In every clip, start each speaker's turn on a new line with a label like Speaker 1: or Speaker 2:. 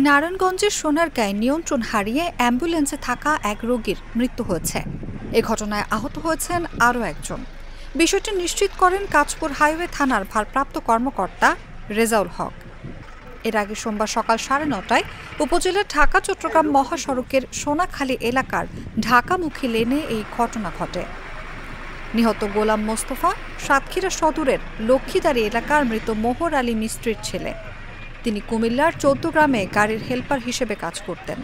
Speaker 1: নারায়ণগঞ্জের সোনারগাঁয়ে নিয়ন্ত্রণ হারিয়ে অ্যাম্বুলেন্সে থাকা এক রোগীর মৃত্যু হয়েছে। এ ঘটনায় আহত হয়েছেন আরও একজন। বিষয়টি নিশ্চিত করেন কাঁচপুর হাইওয়ে থানার ভারপ্রাপ্ত কর্মকর্তা রেজাউল হক। এর আগে সোমবার সকাল 9:30টায় উপজেলার ঢাকা-চট্টগ্রাম মহাসড়কের সোনাখালী এলাকার ঢাকামুখী লেনে এই ঘটনা ঘটে। নিহত গোলাম মোস্তফা সাতক্ষীরা সদরের লক্ষ্মীদারি এলাকার মৃত মোহর আলী মিস্ত্রির ছেলে। তিনি কুমিল্লার 14 গ্রামে গাড়ির হেলপার হিসেবে কাজ করতেন।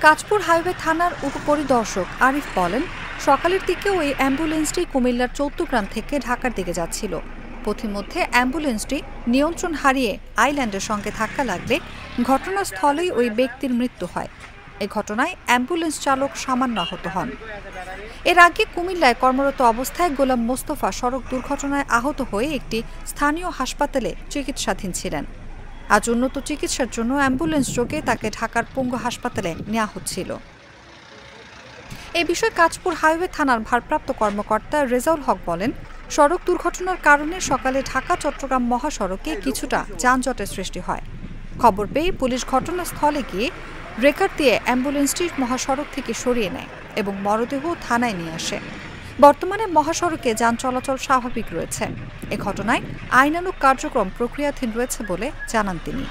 Speaker 1: কাঁচপুর হাইওয়ে থানার উপপরিদর্শক আরিফ বলেন, সকালের দিকে ওই অ্যাম্বুলেন্সটি কুমিল্লার 14 গ্রাম থেকে ঢাকার দিকে যাচ্ছিল। পথিমধ্যে অ্যাম্বুলেন্সটি নিয়ন্ত্রণ হারিয়ে আইল্যান্ডের সঙ্গে ধাক্কা লাগলে ঘটনাস্থলেই ওই ব্যক্তির মৃত্যু হয়। এ ঘটনায় অ্যাম্বুলেন্স চালক সামান্য আহত হন। এর আগে কুমিল্লায় কর্মরত অবস্থায় গোলাম মোস্তফা সড়ক দুর্ঘটনায় আহত হয়ে একটি স্থানীয় হাসপাতালে চিকিৎসাধীন ছিলেন। আজ উন্নত চিকিৎসার জন্য অ্যাম্বুলেন্স যোগে তাকে ঢাকার পঙ্গু হাসপাতালে নেওয়া হচ্ছিল। এ বিষয়ে কাঁচপুর হাইওয়ে থানার ভারপ্রাপ্ত কর্মকর্তা রেজাউল হক বলেন, সড়ক দুর্ঘটনার কারণে সকালে ঢাকা-চট্টগ্রাম মহাসড়কে কিছুটা যানজটের সৃষ্টি হয়। খবর পেয়ে পুলিশ ঘটনাস্থলে গিয়ে ব্রেকার দিয়ে অ্যাম্বুলেন্সটি মহাসড়ক থেকে সরিয়ে নেয় এবং মরদেহ থানায় নিয়ে আসে। বর্তমানে মহাসড়কে যান চলাচল স্বাভাবিক রয়েছে। এ ঘটনায় আইনানুগ কার্যক্রম প্রক্রিয়াধীন রয়েছে বলে জানান তিনি।